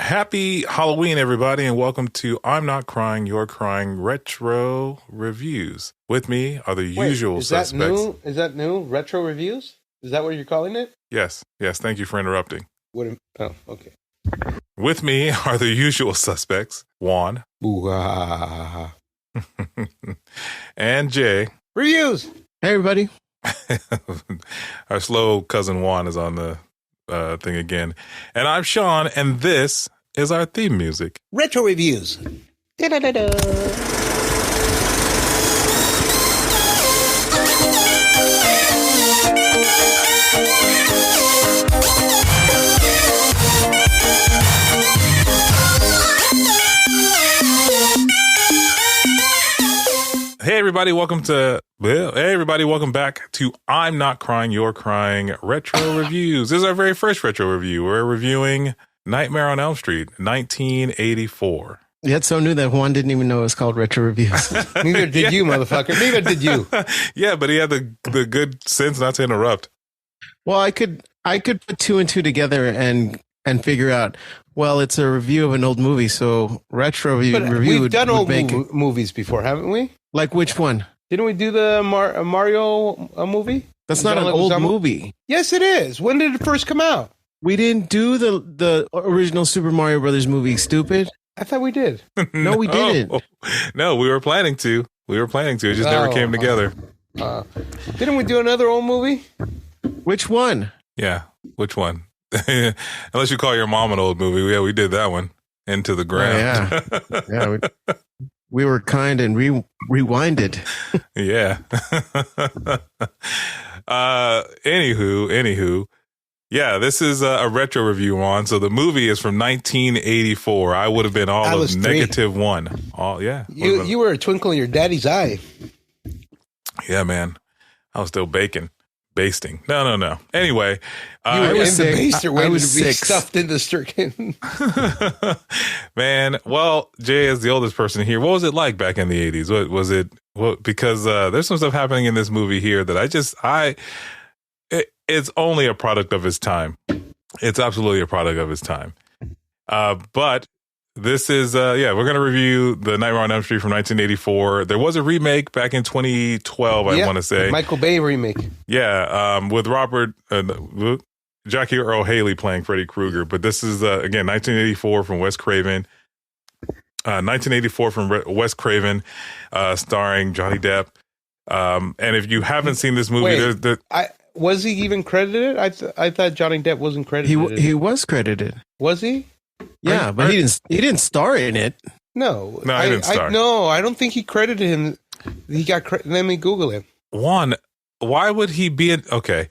Happy Halloween, everybody, and welcome to I'm Not Crying, You're Crying Retro Reviews. With me are the usual suspects. Is that new? Retro Reviews? Is that what you're calling it? Yes. Thank you for interrupting. Okay. With me are the usual suspects, Juan. And Jay. Reviews! Hey, everybody. Our slow cousin Juan is on the thing again. And I'm Sean, and this is our theme music. Retro Reviews. Hey everybody, welcome back to I'm Not Crying, You're Crying Retro Reviews. This is our very first retro review. We're reviewing Nightmare on Elm Street, 1984. Yeah, it's so new that Juan didn't even know it was called Retro Reviews. Neither did you, motherfucker. Neither did you. Yeah, but he had the good sense not to interrupt. Well, I could put two and two together and figure out, well, it's a review of an old movie, so retro review. We've done old movies before, haven't we? Like which one? Didn't we do the Mario movie? That's not an old movie. Yes, it is. When did it first come out? We didn't do the original Super Mario Brothers movie, stupid. I thought we did. No, we didn't. No, we were planning to. It just never came together. Didn't we do another old movie? Which one? Yeah, which one? Unless you call your mom an old movie. Yeah, we did that one. Into the Ground. Oh, yeah. We were kind and rewinded. Yeah. Anywho. Yeah, this is a retro review on. So the movie is from 1984. I would have been all of -1. All yeah. You were a twinkle in your daddy's eye. Yeah, man. I was still basting. No. Anyway, you were in the baster waiting to be 6. stuffed in the stirkin. Man, well, Jay is the oldest person here. What was it like back in the 80s? What was it? Because there's some stuff happening in this movie here that it's only a product of its time. It's absolutely a product of its time. But this is, we're going to review the Nightmare on Elm Street from 1984. There was a remake back in 2012, I want to say. Michael Bay remake. Yeah, with Jackie Earle Haley playing Freddy Krueger. But this is, again, 1984 from Wes Craven. 1984 from Wes Craven, starring Johnny Depp. And if you haven't seen this movie, was he even credited? I thought Johnny Depp wasn't credited. He was credited. Was he? Yeah, but he didn't star in it. No, he didn't star. I don't think he credited him. He got let me Google him. Juan, why would he be in? Okay,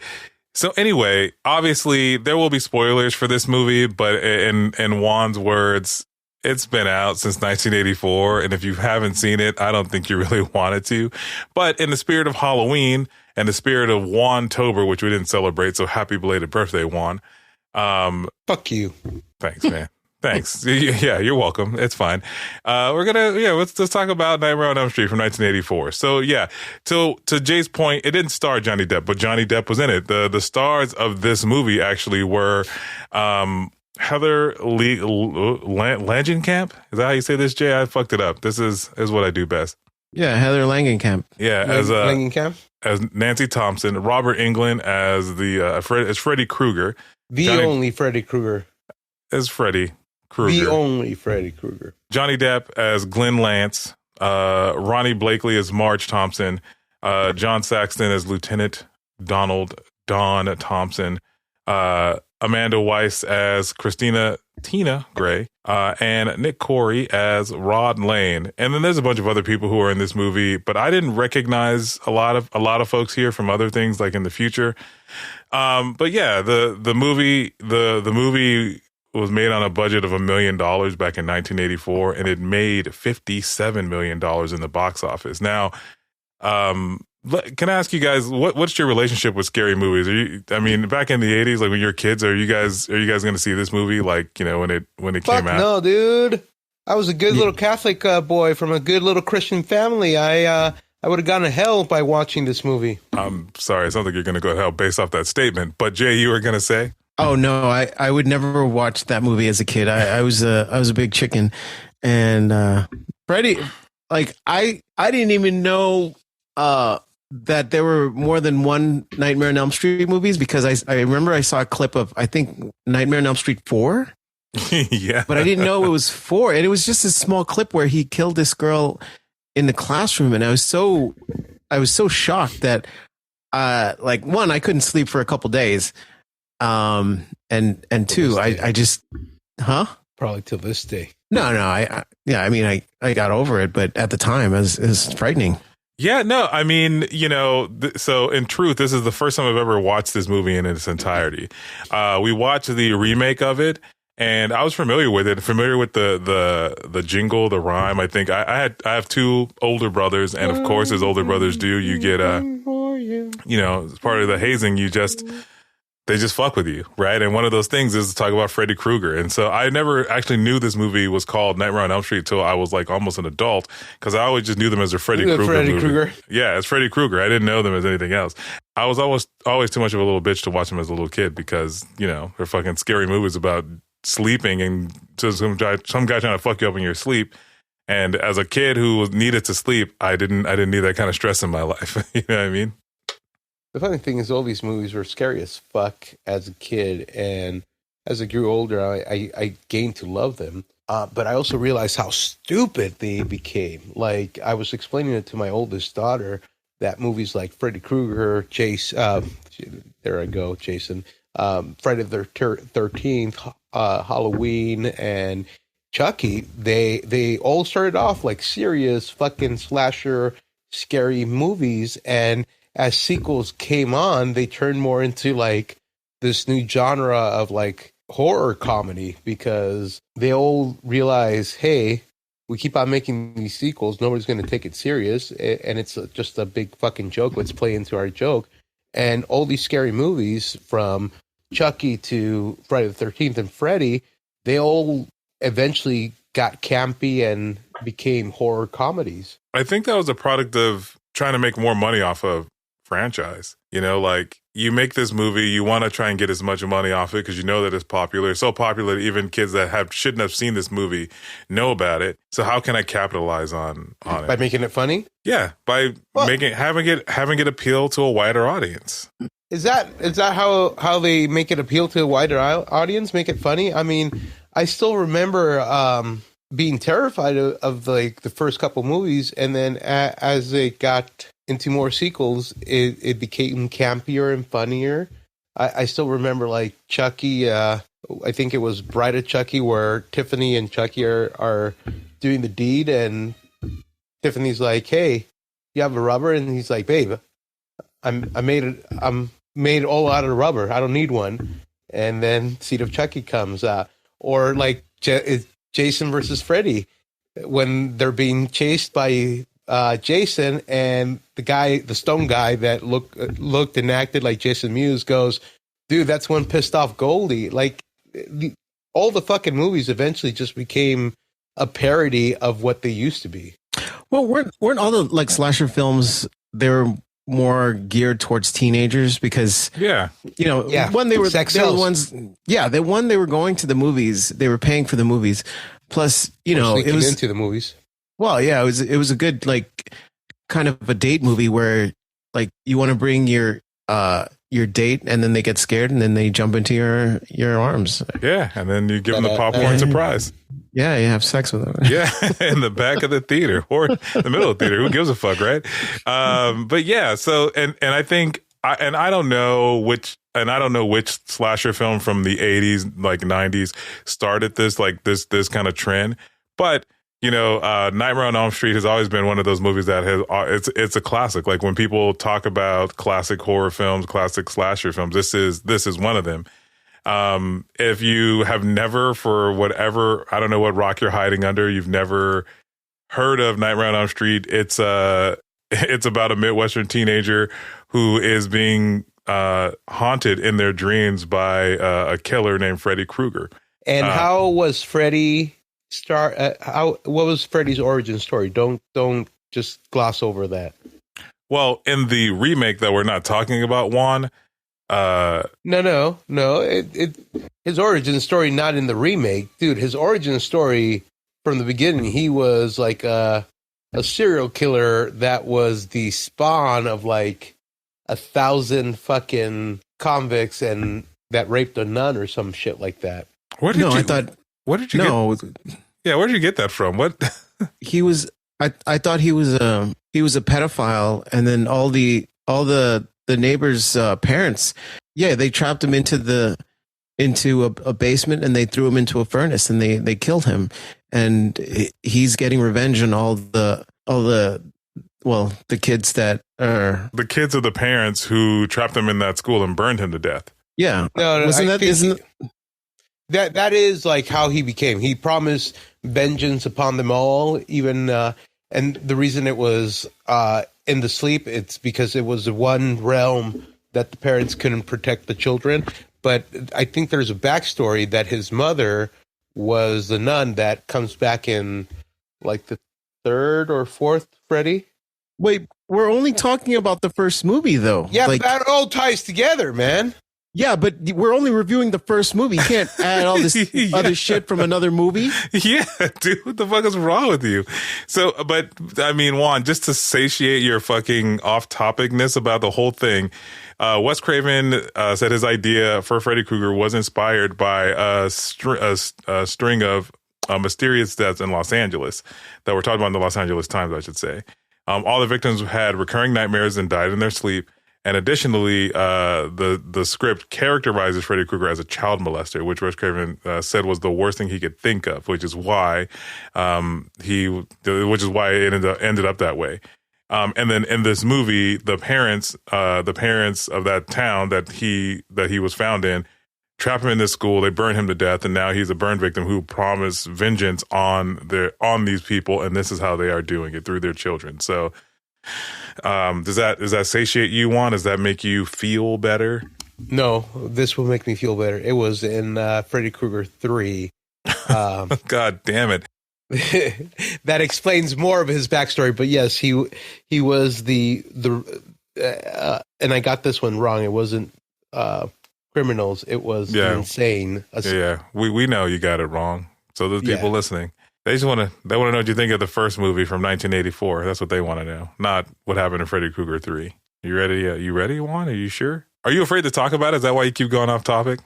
so anyway, obviously there will be spoilers for this movie, but in Juan's words, it's been out since 1984, and if you haven't seen it, I don't think you really wanted to. But in the spirit of Halloween and the spirit of Juan-tober, which we didn't celebrate, so happy belated birthday, Juan. Fuck you. Thanks, man. Thanks. Yeah, you're welcome. It's fine. Let's talk about Nightmare on Elm Street from 1984. So yeah, to Jay's point, it didn't star Johnny Depp, but Johnny Depp was in it. The stars of this movie actually were Heather Langenkamp. Is that how you say this, Jay? I fucked it up. This is what I do best. Yeah, Heather Langenkamp. Yeah, Langenkamp as Nancy Thompson, Robert Englund as as Freddy Krueger. Only Freddy Krueger. As Freddy Krueger. The only Freddy Krueger. Johnny Depp as Glenn Lance, Ronnie Blakely as Marge Thompson, John Saxton as Lieutenant Don Thompson, Amanda Weiss as Tina Gray, and Nick Corey as Rod Lane. And then there's a bunch of other people who are in this movie, but I didn't recognize a lot of folks here from other things like in the future. But yeah, the movie was made on a budget of $1 million back in 1984, and it made $57 million in the box office. Now, can I ask you guys, what's your relationship with scary movies? Back in the 80s, like when you're kids, are you guys going to see this movie, like, when it came out? No, dude. I was a good little Catholic boy from a good little Christian family. I would have gone to hell by watching this movie. I'm sorry, it sounds like you're going to go to hell based off that statement. But Jay, you were going to say? Oh no, I would never watch that movie as a kid. I was a big chicken, and Freddy, like I didn't even know that there were more than one Nightmare on Elm Street movies, because I remember I saw a clip of, I think, Nightmare on Elm Street 4. Yeah, but I didn't know it was 4, and it was just a small clip where he killed this girl in the classroom, and I was so shocked that like, one, I couldn't sleep for a couple days. And two, I just, Probably till this day. No, I mean, I got over it, but at the time it was frightening. Yeah, no, I mean, so in truth, this is the first time I've ever watched this movie in its entirety. We watched the remake of it, and I was familiar with it, familiar with the jingle, the rhyme. I think I have 2 older brothers, and of course, as older brothers do, you get as part of the hazing, they just fuck with you, right? And one of those things is to talk about Freddy Krueger. And so I never actually knew this movie was called Nightmare on Elm Street until I was like almost an adult, because I always just knew them as a Freddy Krueger movie. Yeah, it's Freddy Krueger. I didn't know them as anything else. I was always too much of a little bitch to watch them as a little kid, because, they're fucking scary movies about sleeping and some guy trying to fuck you up in your sleep. And as a kid who needed to sleep, I didn't need that kind of stress in my life. You know what I mean? The funny thing is, all these movies were scary as fuck as a kid, and as I grew older, I gained to love them. But I also realized how stupid they became. Like, I was explaining it to my oldest daughter, that movies like Freddy Krueger, there I go, Jason, Friday the 13th, Halloween, and Chucky, they all started off like serious fucking slasher, scary movies, and as sequels came on, they turned more into like this new genre of like horror comedy, because they all realize, hey, we keep on making these sequels, nobody's going to take it serious, and it's just a big fucking joke. Let's play into our joke. And all these scary movies, from Chucky to Friday the 13th and Freddy, they all eventually got campy and became horror comedies. I think that was a product of trying to make more money off of franchise. Like, you make this movie, you want to try and get as much money off it because you know that it's popular. It's so popular that even kids that shouldn't have seen this movie know about it. So how can I capitalize on it? By making it funny? Yeah, by having it appeal to a wider audience. Is that how they make it appeal to a wider audience? Make it funny? I mean, I still remember being terrified of like the first couple movies, and then as they got into more sequels, it became campier and funnier. I still remember like Chucky. I think it was Bride of Chucky, where Tiffany and Chucky are doing the deed, and Tiffany's like, "Hey, you have a rubber?" And he's like, "Babe, I'm made all out of rubber. I don't need one." And then Seed of Chucky comes out, or like Jason versus Freddy, when they're being chased by Jason, and the stone guy that looked and acted like Jason Mewes goes, "Dude, that's one pissed off Goldie." Like, all the fucking movies eventually just became a parody of what they used to be. Well, weren't all the like slasher films, they were more geared towards teenagers, because when they were the ones, the one they were going to the movies, they were paying for the movies, plus it was into the movies. Well, yeah, it was a good, like, kind of a date movie where, like, you want to bring your date, and then they get scared, and then they jump into your arms. Yeah, and then you give them the popcorn surprise. Yeah, you have sex with them. Yeah, in the back of the theater or the middle of the theater. Who gives a fuck, right? But yeah, so and I think I don't know which slasher film from the 80s, like 90s, started this kind of trend, but Nightmare on Elm Street has always been one of those movies that it's a classic. Like, when people talk about classic horror films, classic slasher films, this is one of them. If you have never, for whatever, I don't know what rock you're hiding under, you've never heard of Nightmare on Elm Street, it's about a Midwestern teenager who is being haunted in their dreams by a killer named Freddy Krueger. And how was Freddy what was Freddy's origin story? Don't just gloss over that. Well, in the remake that we're not talking about, Juan, No. His origin story, not in the remake, dude. His origin story from the beginning, he was like a serial killer that was the spawn of like 1,000 fucking convicts and that raped a nun or some shit like that. What did you get? Yeah, where did you get that from? What? He was. I thought he was a pedophile, and then all the neighbors' parents, yeah, they trapped him into a basement, and they threw him into a furnace, and they killed him, and he's getting revenge on all the kids that are the kids of the parents who trapped him in that school and burned him to death. Yeah, no, isn't that is like how he became. He promised vengeance upon them all, even and the reason it was in the sleep, it's because it was one realm that the parents couldn't protect the children. But I think there's a backstory that his mother was the nun that comes back in like the third or fourth Freddy. Wait, we're only talking about the first movie, though. Yeah, like, that all ties together, man. Yeah, but we're only reviewing the first movie. You can't add all this other shit from another movie. Yeah, dude, what the fuck is wrong with you? So, but I mean, Juan, just to satiate your fucking off-topicness about the whole thing, Wes Craven said his idea for Freddy Krueger was inspired by a string of mysterious deaths in Los Angeles that were talked about in the Los Angeles Times, I should say. All the victims had recurring nightmares and died in their sleep. And additionally, the script characterizes Freddy Krueger as a child molester, which Wes Craven said was the worst thing he could think of, which is why it ended up that way. And then in this movie, the parents of that town that he was found in trap him in this school. They burn him to death, and now he's a burn victim who promised vengeance on these people, and this is how they are doing it through their children. So. Does that satiate you, Juan? Does that make you feel better? No, this will make me feel better. It was in Freddy Krueger 3. God damn it. That explains more of his backstory, but yes, he was the and I got this one wrong. It wasn't criminals. It was the insane. Yeah, we know you got it wrong. So there's people listening. They want to know what you think of the first movie from 1984. That's what they want to know, not what happened in Freddy Krueger 3. You ready? You ready, Juan? Are you sure? Are you afraid to talk about it? Is that why you keep going off topic?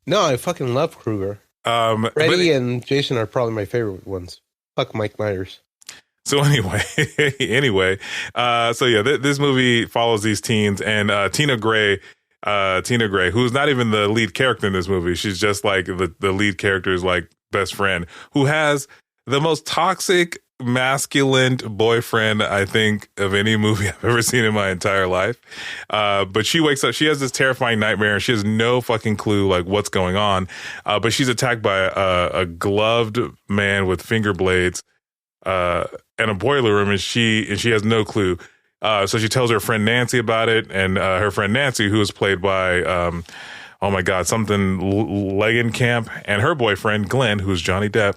No, I fucking love Krueger. Freddy and Jason are probably my favorite ones. Fuck Mike Myers. So anyway, this movie follows these teens, and Tina Gray, who's not even the lead character in this movie. She's just like the lead character's like best friend, who has the most toxic, masculine boyfriend, I think, of any movie I've ever seen in my entire life. But she wakes up, she has this terrifying nightmare, and she has no fucking clue, like, what's going on. But she's attacked by a gloved man with finger blades in a boiler room, and she has no clue. So she tells her friend Nancy about it, and her friend Nancy, who is played by, oh my God, something Legenkamp, and her boyfriend, Glenn, who's Johnny Depp.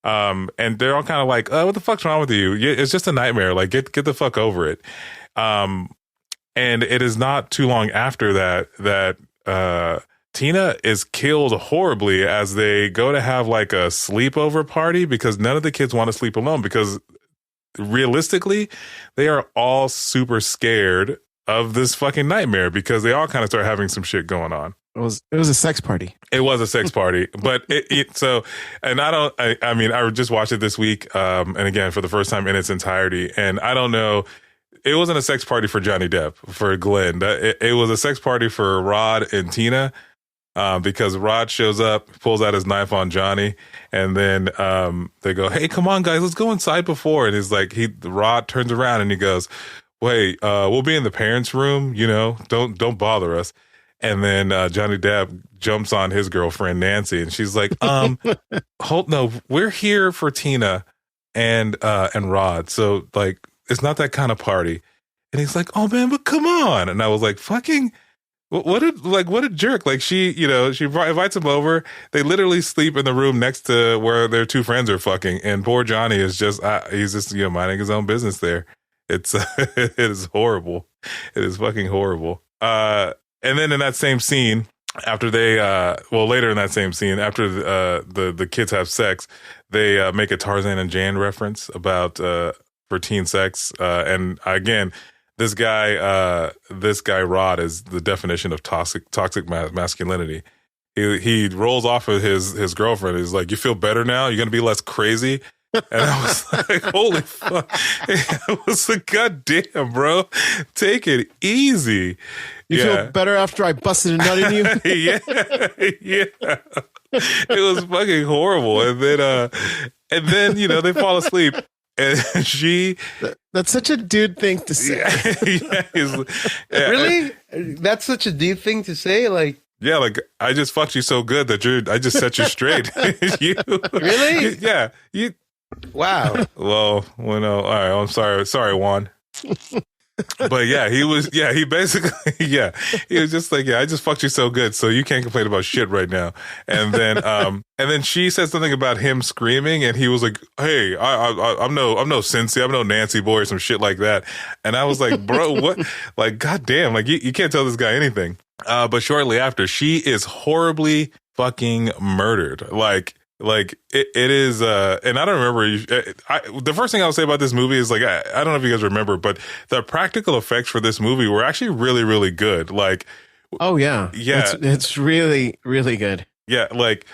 And they're all kind of like, what the fuck's wrong with you? It's just a nightmare. Like, get the fuck over it. And it is not too long after that Tina is killed horribly as they go to have like a sleepover party, because none of the kids want to sleep alone, because realistically, they are all super scared of this fucking nightmare, because they all kind of start having some shit going on. It was a sex party. It was a sex party, but I just watched it this week, and again for the first time in its entirety, and I don't know, it wasn't a sex party for Johnny Depp, for Glenn. It was a sex party for Rod and Tina, because Rod shows up, pulls out his knife on Johnny, and then they go, "Hey, come on, guys, let's go inside before." And he's like, Rod turns around and he goes, "Wait, we'll be in the parents' room, don't bother us." And then Johnny Depp jumps on his girlfriend, Nancy, and she's like, no, we're here for Tina and Rod. So, like, it's not that kind of party. And he's like, oh, man, but come on. And I was like, fucking, what a jerk. Like, she invites him over. They literally sleep in the room next to where their two friends are fucking. And poor Johnny is just, he's just, minding his own business there. It is horrible. It is fucking horrible. And then in that same scene, after they, later in that same scene, after the kids have sex, they make a Tarzan and Jane reference about for teen sex. And again, this guy Rod is the definition of toxic masculinity. He rolls off of his girlfriend. He's like, "You feel better now? You're gonna be less crazy." And I was like, "Holy fuck!" I was like, "God damn, bro, take it easy." You feel better after I busted a nut in you? Yeah. It was fucking horrible. And then they fall asleep. And that's such a dude thing to say. Really? That's such a dude thing to say? Like, yeah, like, I just fucked you so good that I just set you straight. Really? Yeah. Wow. Well, all right. I'm sorry, Juan. But he basically, he was just like, I just fucked you so good, so you can't complain about shit right now. And then she said something about him screaming, and he was like, "Hey, I'm no Cincy, I'm no Nancy boy," or some shit like that. And I was like, bro, what? Like, goddamn, like you can't tell this guy anything. But shortly after, she is horribly fucking murdered. Like it is, and I don't remember. The first thing I'll say about this movie is, like, I don't know if you guys remember, but the practical effects for this movie were actually really, really good. Like, oh yeah, it's really, really good. Yeah, like,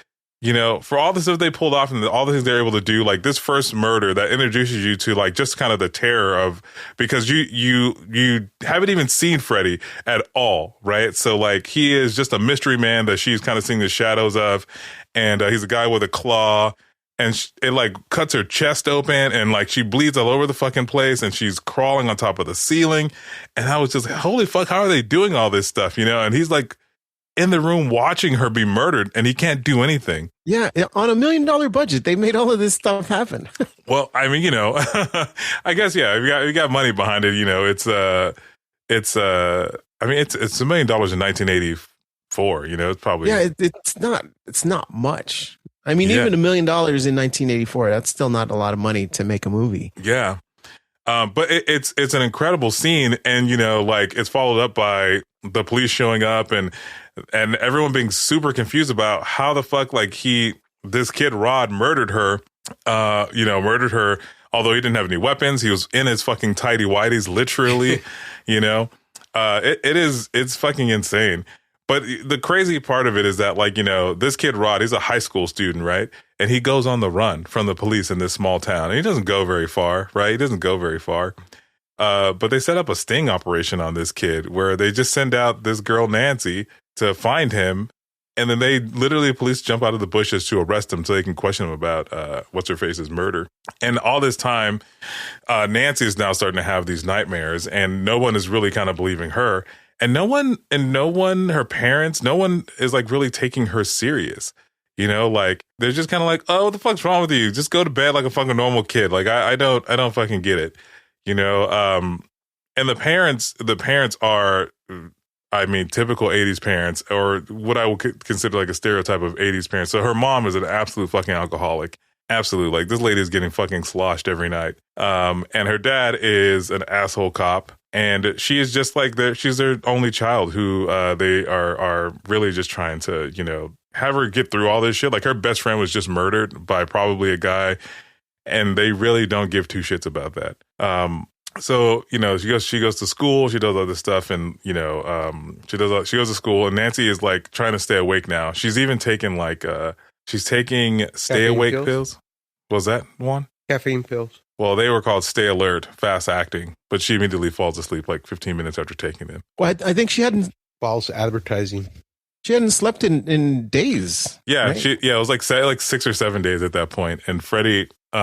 for all the stuff they pulled off and all the things they're able to do, like this first murder that introduces you to, like, just kind of the terror of, because you haven't even seen Freddy at all, right? So, like, he is just a mystery man that she's kind of seeing the shadows of. And he's a guy with a claw, and it like cuts her chest open, and like she bleeds all over the fucking place, and she's crawling on top of the ceiling. And I was just like, holy fuck, how are they doing all this stuff? And he's like in the room watching her be murdered, and he can't do anything. Yeah, on $1 million budget, they made all of this stuff happen. Well, I mean, I guess, yeah, if you got money behind it, it's $1 million in 1984. It's probably, it's not much. I mean, even $1 million in 1984, that's still not a lot of money to make a movie. Yeah. But it's an incredible scene, and like, it's followed up by the police showing up and everyone being super confused about how the fuck, like, this kid Rod murdered her, although he didn't have any weapons. He was in his fucking tighty whities, literally. It's fucking insane. But the crazy part of it is that, like, this kid Rod, he's a high school student, right? And he goes on the run from the police in this small town. And he doesn't go very far, right? He doesn't go very far. But they set up a sting operation on this kid where they just send out this girl, Nancy, to find him. And then police jump out of the bushes to arrest him so they can question him about what's-her-face's murder. And all this time, Nancy is now starting to have these nightmares, and no one is really kind of believing her. And no one, her parents, no one is, like, really taking her serious. Like, they're just kind of like, "Oh, what the fuck's wrong with you? Just go to bed like a fucking normal kid." Like, I don't fucking get it. And the parents are, I mean, typical 80s parents, or what I would consider like a stereotype of 80s parents. So her mom is an absolute fucking alcoholic. Absolutely. Like, this lady is getting fucking sloshed every night. And her dad is an asshole cop. And she is just like she's their only child who they are really just trying to, have her get through all this shit. Like, her best friend was just murdered by probably a guy, and they really don't give two shits about that. So, she goes to school, she does all this stuff, and, she goes to school, and Nancy is, like, trying to stay awake now. She's even taking, like, she's taking stay awake pills. Was that one? Caffeine pills. Well, they were called Stay Alert, Fast Acting, but she immediately falls asleep like 15 minutes after taking them. Well, I think she hadn't... False advertising. She hadn't slept in days. Yeah, right? It was like 6 or 7 days at that point. And Freddie, she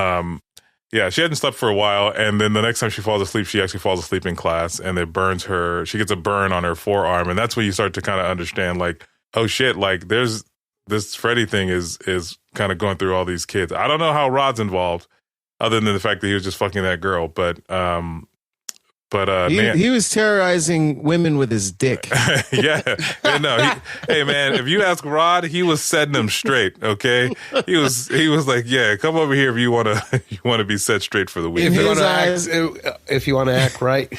hadn't slept for a while. And then the next time she falls asleep, she actually falls asleep in class, and it burns her. She gets a burn on her forearm. And that's when you start to kind of understand, like, oh shit, like, there's this Freddie thing is kind of going through all these kids. I don't know how Rod's involved, other than the fact that he was just fucking that girl. But he was terrorizing women with his dick. Yeah. No, hey man, if you ask Rod, he was setting them straight. Okay. He was like, yeah, come over here if you want to be set straight for the week. If you want to act right.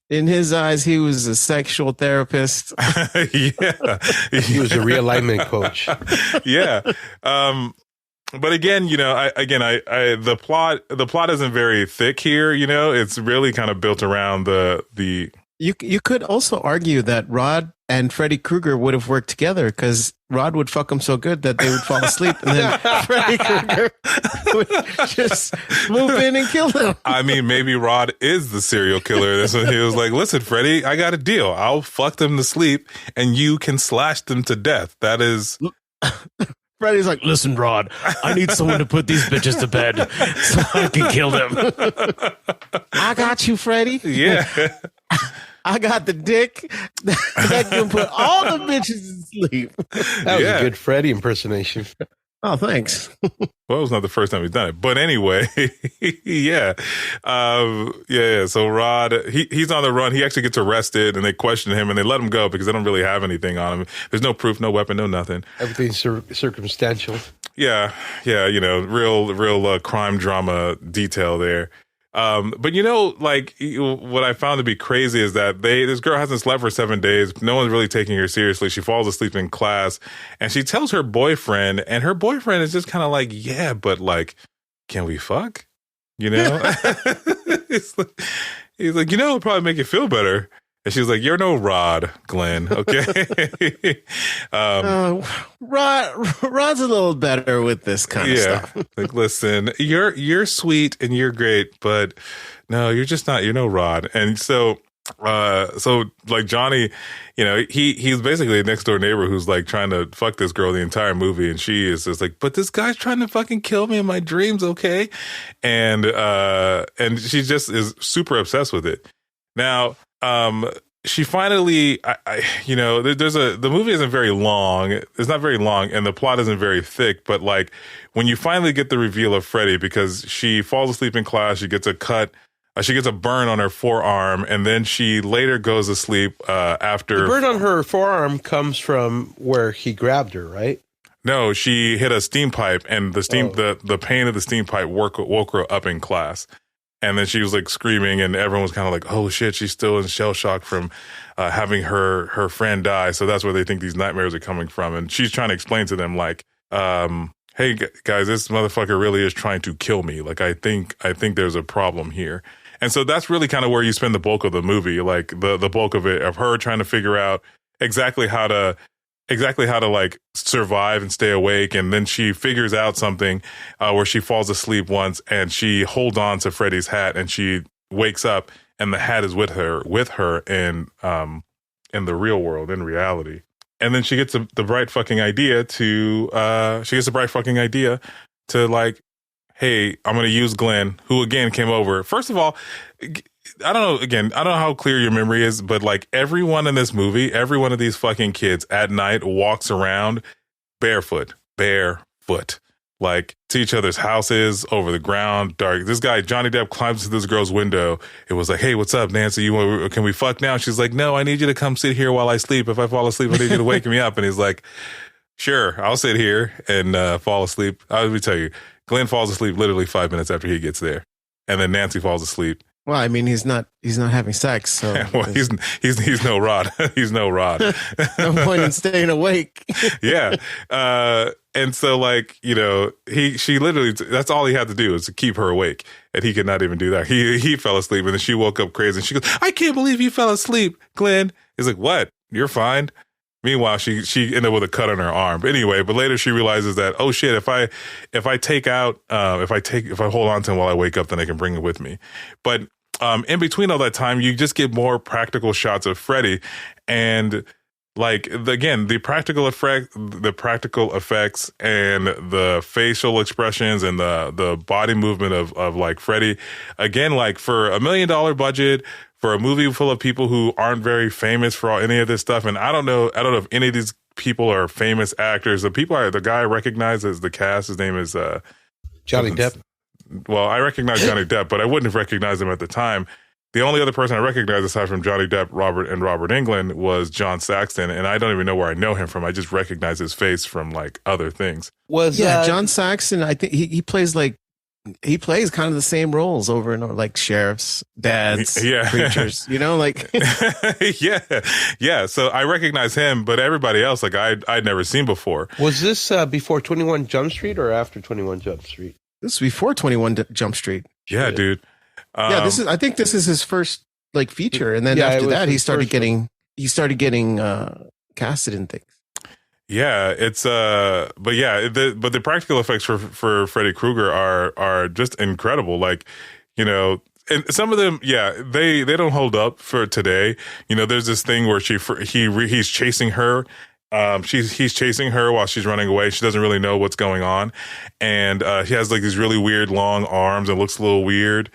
In his eyes, he was a sexual therapist. Yeah. He was a realignment coach. Yeah. But again, the plot isn't very thick here. It's really kind of built around the. You could also argue that Rod and Freddy Krueger would have worked together because Rod would fuck him so good that they would fall asleep, and then Freddy Krueger would just move in and kill them. I mean, maybe Rod is the serial killer. That's when he was like, "Listen, Freddy, I got a deal. I'll fuck them to sleep, and you can slash them to death." That is. Freddy's like, "Listen, Rod, I need someone to put these bitches to bed so I can kill them." I got you, Freddy. Yeah. I got the dick that can put all the bitches to sleep. That was a good Freddy impersonation. Oh, thanks. Well, it was not the first time he's done it, but anyway, yeah. So Rod, he's on the run. He actually gets arrested, and they question him, and they let him go because they don't really have anything on him. There's no proof, no weapon, no nothing. Everything's circumstantial. Yeah, real crime drama detail there. But what I found to be crazy is that this girl hasn't slept for 7 days. No one's really taking her seriously. She falls asleep in class, and she tells her boyfriend, and her boyfriend is just kind of like, yeah, but like, can we fuck? He's like, it'll probably make you feel better. And she's like, you're no Rod, Glenn. Okay. Rod's a little better with this kind of stuff. Like, listen, you're sweet and you're great, but no, you're just not, you're no Rod. And so like Johnny, he's basically a next door neighbor who's like trying to fuck this girl the entire movie. And she is just like, but this guy's trying to fucking kill me in my dreams. Okay. And she just is super obsessed with it. Now, she finally, the movie isn't very long. It's not very long, and the plot isn't very thick. But like, when you finally get the reveal of Freddy, because she falls asleep in class, she gets a cut, she gets a burn on her forearm, and then she later goes to sleep after. The burn on her forearm comes from where he grabbed her, right? No, she hit a steam pipe, and the pain of the steam pipe woke her up in class. And then she was like screaming, and everyone was kind of like, "Oh shit, she's still in shell shock from having her friend die." So that's where they think these nightmares are coming from. And she's trying to explain to them like, "Hey guys, this motherfucker really is trying to kill me. Like I think there's a problem here." And so that's really kind of where you spend the bulk of the movie, like the bulk of it, of her trying to figure out exactly how to like survive and stay awake. And then she figures out something where she falls asleep once, and she holds on to Freddy's hat, and she wakes up, and the hat is with her in the real world, in reality. And then she gets the bright fucking idea to like, hey, I'm going to use Glenn, who again came over. First of all, I don't know how clear your memory is, but like everyone in this movie, every one of these fucking kids at night walks around barefoot, like to each other's houses, over the ground, dark. This guy, Johnny Depp, climbs to this girl's window. It was like, hey, what's up, Nancy? Can we fuck now? She's like, no, I need you to come sit here while I sleep. If I fall asleep, I need you to wake me up. And he's like, sure, I'll sit here and fall asleep. Let me tell you, Glenn falls asleep literally 5 minutes after he gets there. And then Nancy falls asleep. Well, I mean, he's not having sex, so well, he's no Rod. He's no Rod. No point in staying awake. Yeah. And so like, she literally, that's all he had to do is to keep her awake. And he could not even do that. He fell asleep, and then she woke up crazy, and she goes, I can't believe you fell asleep, Glenn. He's like, what? You're fine. Meanwhile, she ended up with a cut on her arm. But anyway, but later she realizes that, oh shit, if I hold on to him while I wake up, then I can bring him with me. But in between all that time, you just get more practical shots of Freddy, and like the practical effects and the facial expressions and the body movement of like Freddy. Again, like for $1 million budget, for a movie full of people who aren't very famous for any of this stuff, and I don't know if any of these people are famous actors. The guy I recognize as the cast, his name is Johnny Depp. Well, I recognize Johnny Depp, but I wouldn't have recognized him at the time. The only other person I recognized aside from Johnny Depp, Robert Englund was John Saxton, and I don't even know where I know him from. I just recognize his face from like other things. John Saxton. I think he plays like he plays kind of the same roles over and over, like sheriffs, dads, Yeah. preachers, like yeah. So I recognize him, but everybody else, like I'd never seen before. Was this before 21 Jump Street or after 21 Jump Street? this is before 21 Jump Street. Yeah, dude. Yeah, I think this is his first like feature, and then after that he started getting casted in things. Yeah, it's but yeah, the practical effects for Freddy Krueger are just incredible. Like, and some of them, yeah, they don't hold up for today. There's this thing where he's chasing her. He's chasing her while she's running away. She doesn't really know what's going on, and he has like these really weird long arms and looks a little weird.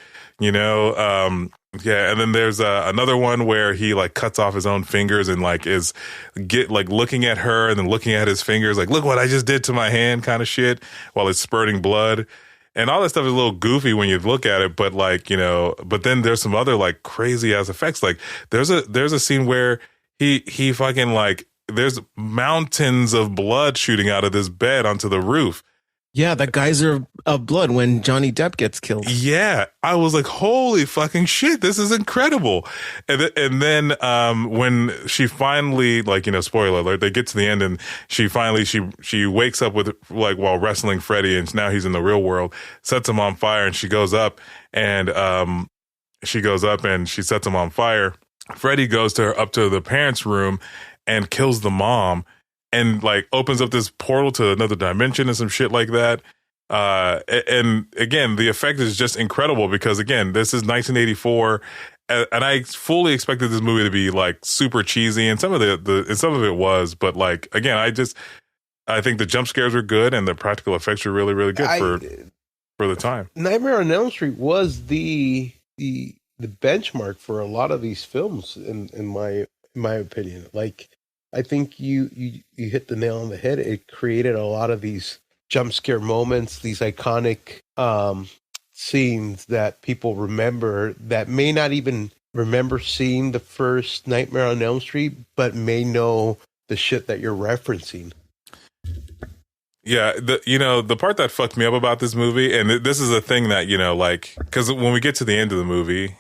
Yeah, and then there's another one where he like cuts off his own fingers and like is looking at her and then looking at his fingers like, look what I just did to my hand kind of shit while it's spurting blood. And all that stuff is a little goofy when you look at it, but like, but then there's some other like crazy ass effects. Like there's a scene where he fucking like there's mountains of blood shooting out of this bed onto the roof. Yeah, that geyser of blood when Johnny Depp gets killed. Yeah, I was like, holy fucking shit, this is incredible. And then when she finally, like, spoiler alert, they get to the end and she finally, she wakes up with, like, while wrestling Freddy and now he's in the real world, sets him on fire and she goes up and she sets him on fire. Freddy goes up to the parents' room and kills the mom. And like opens up this portal to another dimension and some shit like that. And again, the effect is just incredible because again, this is 1984, and I fully expected this movie to be like super cheesy, and some of it was, but like again, I think the jump scares were good and the practical effects were really really good for the time. Nightmare on Elm Street was the benchmark for a lot of these films in my opinion. Like, I think you hit the nail on the head. It created a lot of these jump scare moments, these iconic scenes that people remember that may not even remember seeing the first Nightmare on Elm Street, but may know the shit that you're referencing. Yeah, the part that fucked me up about this movie, and this is a thing that, like, because when we get to the end of the movie,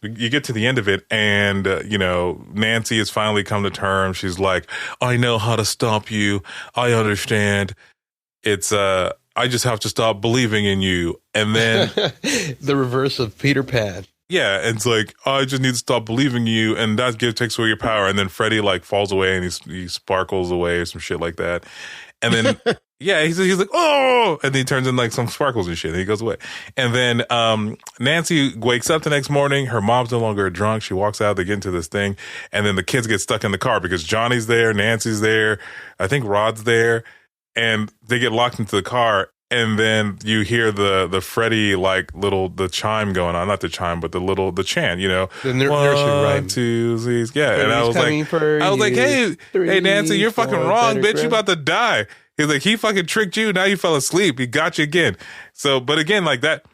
you get to the end of it, and, Nancy has finally come to terms. She's like, I know how to stop you. I understand. It's, I just have to stop believing in you. And then... the reverse of Peter Pan. Yeah, and it's like, I just need to stop believing you, and that takes away your power. And then Freddy, like, falls away, and he sparkles away or some shit like that. And then, yeah, he's like, oh, and then he turns in like some sparkles and shit, and he goes away. And then Nancy wakes up the next morning. Her mom's no longer drunk. She walks out. They get into this thing, and then the kids get stuck in the car because Johnny's there, Nancy's there, I think Rod's there, and they get locked into the car. And then you hear the Freddy like the chime going on, not the chime, but the chant, The nursery rhyme. 1, 2, 3, yeah. And I was like, hey, Nancy, you're fucking wrong, bitch. You about to die. He's like, he fucking tricked you. Now you fell asleep. He got you again. So, but again, like that,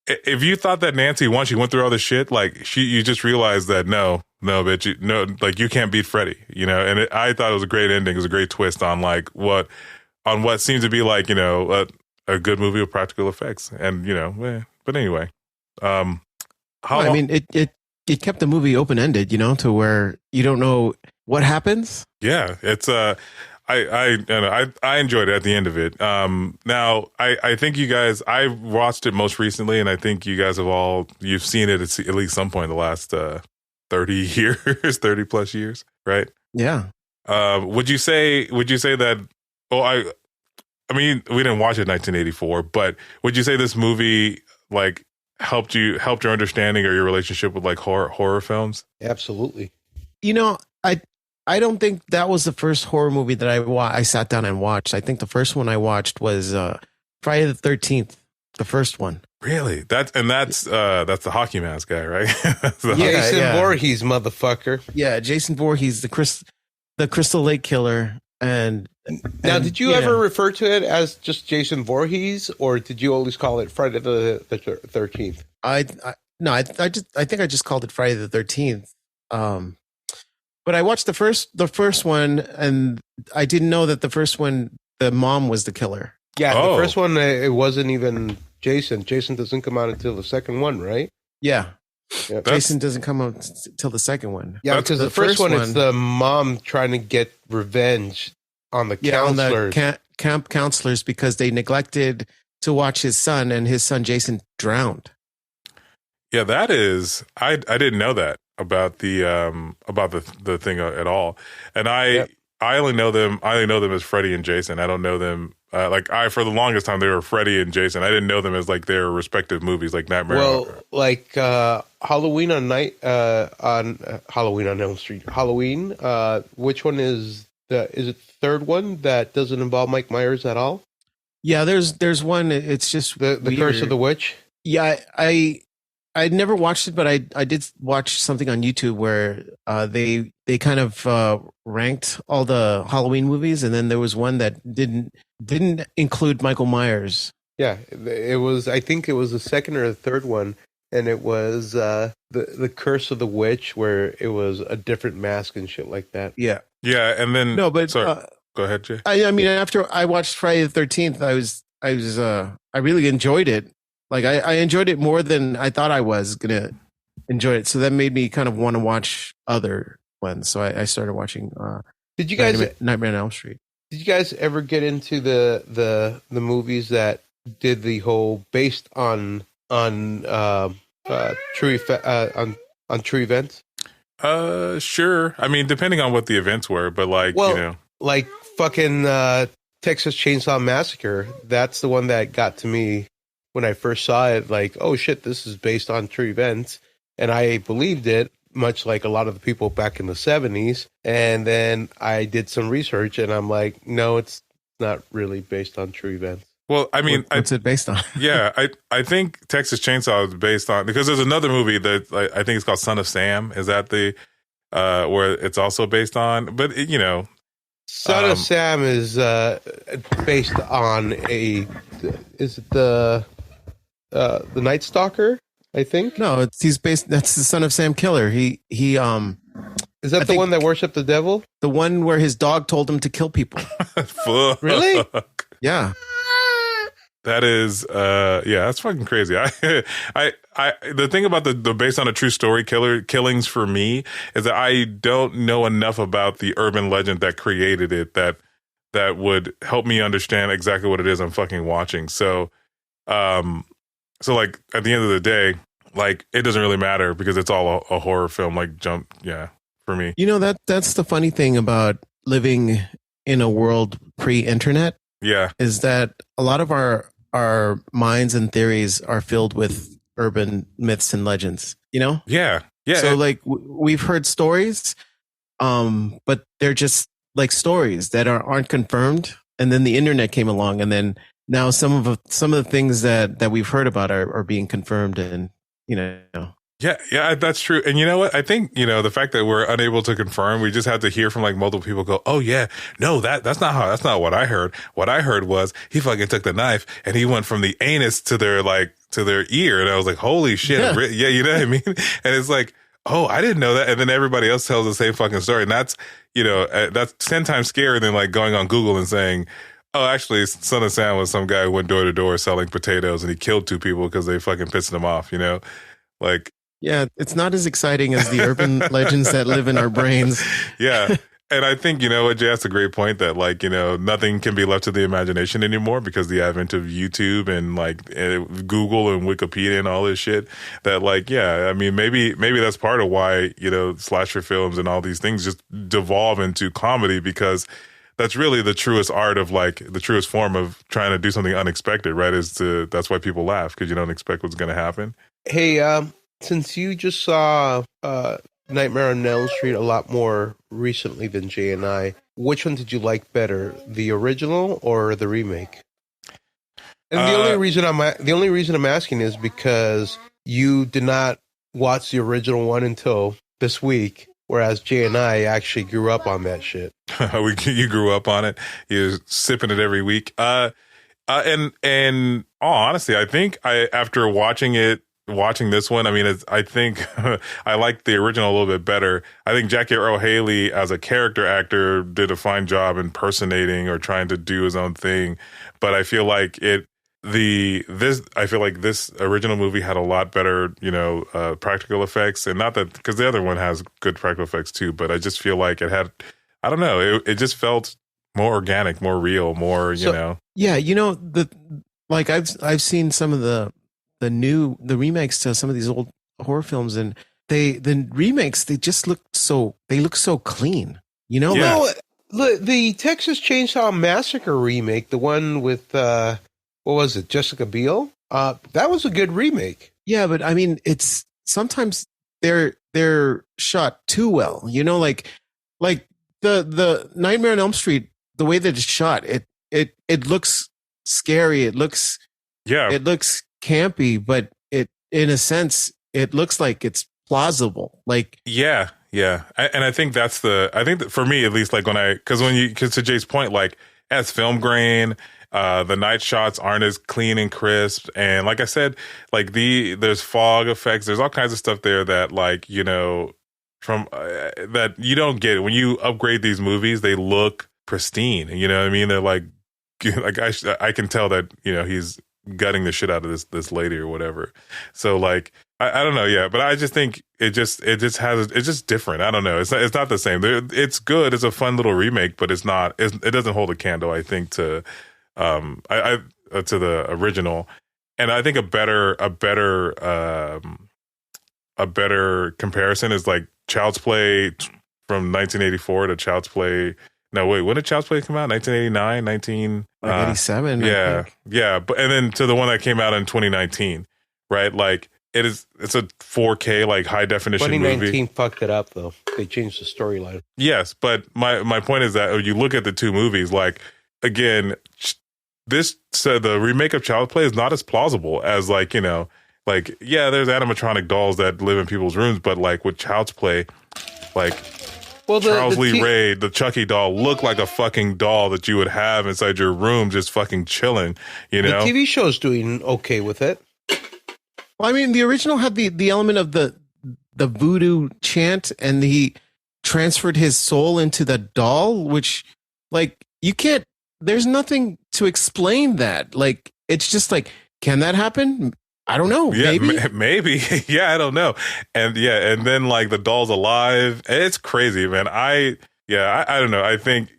if you thought that Nancy, once she went through all this shit, like you just realized that no, bitch, no, like you can't beat Freddy, And I thought it was a great ending. It was a great twist on what seems to be like, a good movie with practical effects. And, but anyway, it kept the movie open-ended, to where you don't know what happens. Yeah. It's, I enjoyed it at the end of it. Now I think you guys, I watched it most recently and I think you guys you've seen it at least some point in the last, 30 years, 30 plus years, right? Yeah. Would you say that, I mean, we didn't watch it in 1984, but would you say this movie like helped your understanding or your relationship with like horror films? Absolutely. I don't think that was the first horror movie that I sat down and watched. I think the first one I watched was Friday the 13th, the first one. Really? That's the hockey mask guy, right? Jason Voorhees, motherfucker. Yeah, Jason Voorhees, the Crystal Lake Killer. And now, did you ever refer to it as just Jason Voorhees, or did you always call it Friday the 13th? I think I just called it Friday the 13th. But I watched the first one, and I didn't know that the first one, the mom was the killer. Yeah, the first one, it wasn't even Jason. Jason doesn't come out until the second one, right? Yeah. Yep. Jason doesn't come out till the second one. Yeah, because the first one is the mom trying to get revenge on the counselors. On the camp counselors because they neglected to watch his son, and his son Jason drowned. Yeah, that is. I didn't know that about the thing at all, and I only know them. I only know them as Freddy and Jason. I don't know them. For the longest time they were Freddy and Jason. I didn't know them as like their respective movies, like Nightmare. Well, like Halloween on Halloween on Elm Street. Halloween. Which one is is it the third one that doesn't involve Mike Myers at all? Yeah, there's one. It's just the Curse of the Witch. Yeah, I never watched it, but I did watch something on YouTube where they kind of ranked all the Halloween movies, and then there was one that didn't include Michael Myers. Yeah, it was. I think it was the second or the third one, and it was the Curse of the Witch, where it was a different mask and shit like that. Yeah, yeah, and then no, but sorry, go ahead, Jay. I mean, after I watched Friday the 13th, I really enjoyed it. Like I enjoyed it more than I thought I was gonna enjoy it. So that made me kind of want to watch other ones. So I started watching. Did you guys Nightmare on Elm Street? Did you guys ever get into the movies that did the whole based on true events? Sure. I mean, depending on what the events were, but like fucking Texas Chainsaw Massacre. That's the one that got to me. When I first saw it, like, oh shit, this is based on true events. And I believed it, much like a lot of the people back in the 70s. And then I did some research and I'm like, no, it's not really based on true events. Well, I mean, what's it based on? Yeah, I think Texas Chainsaw is based on, because there's another movie that I think it's called Son of Sam. Is that the, where it's also based on? But, Son of Sam is based on is it the Night Stalker, I think? No, that's the Son of Sam killer. He is that the one that worshipped the devil? The one where his dog told him to kill people. Really? Yeah. That is, that's fucking crazy. The thing about the based on a true story killings for me is that I don't know enough about the urban legend that created it that would help me understand exactly what it is I'm fucking watching. So like at the end of the day, like it doesn't really matter because it's all a horror film. Like for me. That's the funny thing about living in a world pre-internet. Yeah, is that a lot of our minds and theories are filled with urban myths and legends. Yeah. So like we've heard stories, but they're just like stories that aren't confirmed. And then the internet came along, and then now some of the things that we've heard about are being confirmed, and Yeah, that's true. And you know what? I think, the fact that we're unable to confirm, we just have to hear from like multiple people go, oh yeah, no, that's not what I heard. What I heard was he fucking took the knife and he went from the anus to their ear. And I was like, holy shit. Yeah, you know what I mean? And it's like, oh, I didn't know that. And then everybody else tells the same fucking story. And that's, that's 10 times scarier than like going on Google and saying, oh, actually, Son of Sam was some guy who went door to door selling potatoes and he killed 2 people because they fucking pissed him off, like. Yeah, it's not as exciting as the urban legends that live in our brains. Yeah. And I think, what, Jay, that's a great point that like, nothing can be left to the imagination anymore because the advent of YouTube and like Google and Wikipedia and all this shit that like, yeah, I mean, maybe that's part of why, slasher films and all these things just devolve into comedy because that's really the truest art of like the truest form of trying to do something unexpected, right? That's why people laugh because you don't expect what's going to happen. Hey, since you just saw Nightmare on Elm Street a lot more recently than Jay and I, which one did you like better, the original or the remake? And the only reason I'm asking is because you did not watch the original one until this week, whereas Jay and I actually grew up on that shit. You grew up on it. You're sipping it every week. And honestly, I think after watching this one, I mean, I think I like the original a little bit better. I think Jackie Earle Haley as a character actor did a fine job impersonating or trying to do his own thing. But I feel like I feel like this original movie had a lot better, practical effects, and not that because the other one has good practical effects too, but I just feel like it had, I don't know, it just felt more organic, more real, more, Yeah, I've seen some of the remakes to some of these old horror films, and the remakes they look so clean. Yeah. The Texas Chainsaw Massacre remake, the one with what was it, Jessica Biel? That was a good remake. Yeah, but I mean, it's sometimes they're shot too well. Like the Nightmare on Elm Street, the way that it's shot, it looks scary. It looks campy, but it in a sense it looks like it's plausible. Like yeah. And I think that for me at least, like because to Jay's point, like as film grain, the night shots aren't as clean and crisp, and like I said, like there's fog effects, there's all kinds of stuff there that like from that you don't get when you upgrade these movies. They look pristine, you know what I mean? They're like I can tell that he's gutting the shit out of this lady or whatever. So like I don't know, yeah, but I just think it's just different. I don't know. It's not the same. It's good. It's a fun little remake, but it's not. It doesn't hold a candle, I think, to to the original. And I think a better comparison is like Child's Play from 1984 to Child's Play. No, wait, when did Child's Play come out? 1989, 87. Yeah. But and then to the one that came out in 2019, right? Like it's a 4K like high definition 2019 movie. fucked it up though. They changed the storyline. Yes, but my point is that when you look at the two movies, like again, the remake of Child's Play is not as plausible as like yeah, there's animatronic dolls that live in people's rooms, but like with Child's Play, like. Well, Charles Lee Ray, the Chucky doll, looked like a fucking doll that you would have inside your room, just fucking chilling. The TV show's doing okay with it. Well, I mean, the original had the element of the voodoo chant, and he transferred his soul into the doll, which, like, you can't. There's nothing to explain that. Like, it's just like, can that happen? I don't know. Yeah, maybe. Yeah, I don't know. And yeah, and then like the doll's alive. It's crazy, man. I don't know. I think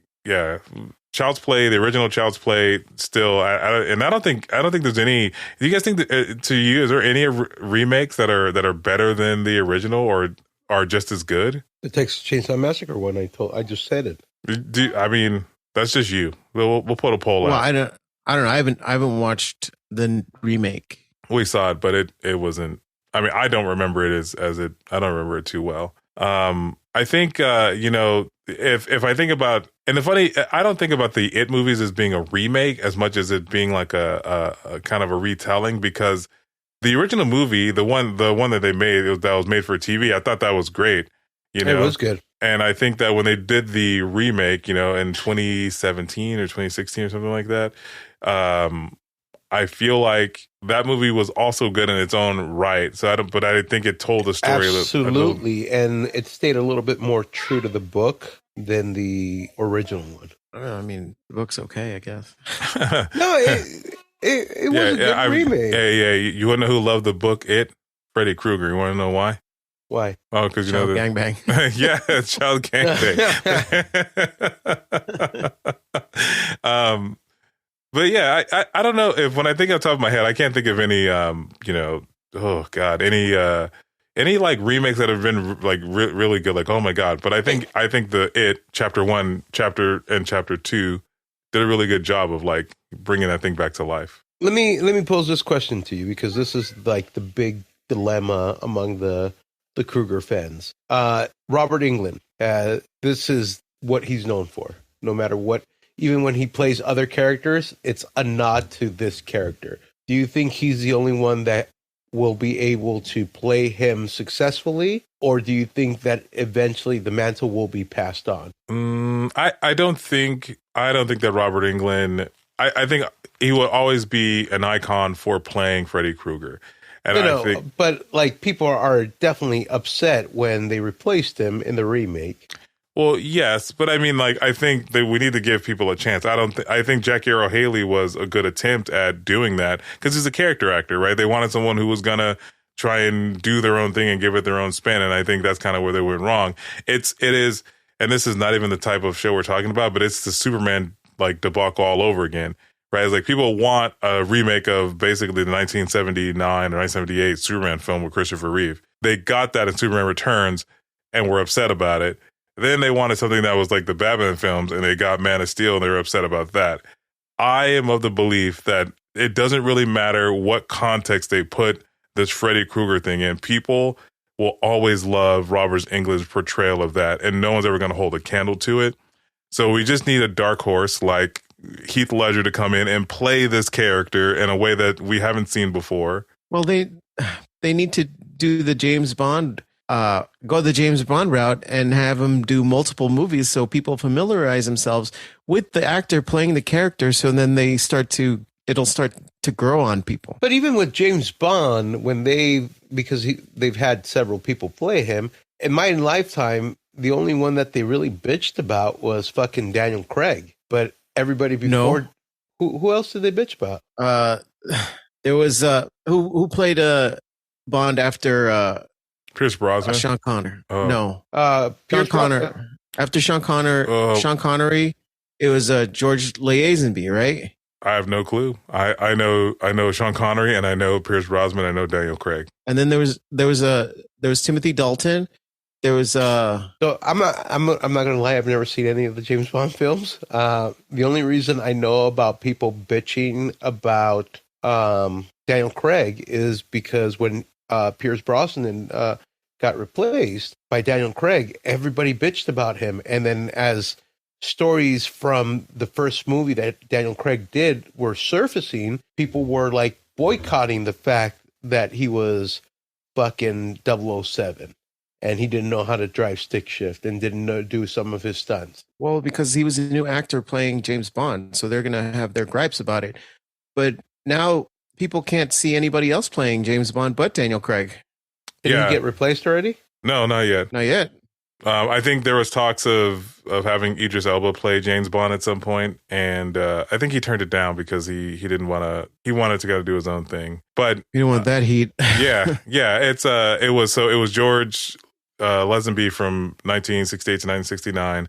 Child's Play, the original Child's Play, still. I don't think there's any. Do you guys think that, to you, is there any remakes that are better than the original or are just as good? The Texas Chainsaw Massacre one. I just said it. I mean, that's just you. We'll put a poll out. Well, I don't know. I haven't watched the remake. We saw it, but it wasn't. I mean, I don't remember it as it. I don't remember it too well. I think if I think about, and the funny, I don't think about the It movies as being a remake as much as it being like a kind of a retelling, because the original movie, the one that they made, that was made for TV, I thought that was great. It was good. And I think that when they did the remake, in 2017 or 2016 or something like that, I feel like that movie was also good in its own right. But I think it told the story. Absolutely. And it stayed a little bit more true to the book than the original one. I mean, the book's okay, I guess. No, it was a good remake. Yeah. You want to know who loved the book? Freddie Krueger. You want to know why? Why? Oh, because you know the gangbang. Yeah, child gangbang. But yeah, I don't know if when I think off the top of my head, I can't think of any oh god, any like remakes that have been like really good. Like, oh my god! But I think the It Chapter 1, Chapter 2 did a really good job of like bringing that thing back to life. Let me pose this question to you, because this is like the big dilemma among the Krueger fans. Robert Englund, this is what he's known for. No matter what, even when he plays other characters, it's a nod to this character. Do you think he's the only one that will be able to play him successfully, or do you think that eventually the mantle will be passed on? I don't think that Robert Englund. I think he will always be an icon for playing Freddy Krueger. And I think, but like people are definitely upset when they replaced him in the remake. Well, yes, but I mean, like, I think that we need to give people a chance. I think Jackie Earle Haley was a good attempt at doing that because he's a character actor, right? They wanted someone who was gonna try and do their own thing and give it their own spin, and I think that's kind of where they went wrong. It is, and this is not even the type of show we're talking about, but it's the Superman like debacle all over again, right? It's like people want a remake of basically the 1979 or 1978 Superman film with Christopher Reeve. They got that in Superman Returns and were upset about it. Then they wanted something that was like the Batman films, and they got Man of Steel, and they were upset about that. I am of the belief that it doesn't really matter what context they put this Freddy Krueger thing in. People will always love Robert Englund's portrayal of that, and no one's ever going to hold a candle to it. So we just need a dark horse like Heath Ledger to come in and play this character in a way that we haven't seen before. Well, they need to do the James Bond. Go the James Bond route and have him do multiple movies so people familiarize themselves with the actor playing the character. So then it'll start to grow on people. But even with James Bond, when they've had several people play him, in my lifetime, the only one that they really bitched about was fucking Daniel Craig. But everybody before, who else did they bitch about? There was who played Bond after Pierce Brosnan? Sean Connery. Oh. No. Sean Connery. After Sean Connery, it was George Lazenby, right? I have no clue. I know Sean Connery, and I know Pierce Brosnan. I know Daniel Craig. And then there was Timothy Dalton. There was So I'm not gonna lie. I've never seen any of the James Bond films. The only reason I know about people bitching about Daniel Craig is because when Pierce Brosnan got replaced by Daniel Craig, everybody bitched about him. And then as stories from the first movie that Daniel Craig did were surfacing, people were like boycotting the fact that he was fucking 007 and he didn't know how to drive stick shift and didn't do some of his stunts. Well, because he was a new actor playing James Bond, so they're going to have their gripes about it. But now people can't see anybody else playing James Bond but Daniel Craig. Did he get replaced already? No, not yet. Not yet. I think there was talks of having Idris Elba play James Bond at some point, and I think he turned it down because he didn't want to. He wanted to go do his own thing, but you don't want that heat. yeah. It was George Lazenby from 1968 to 1969.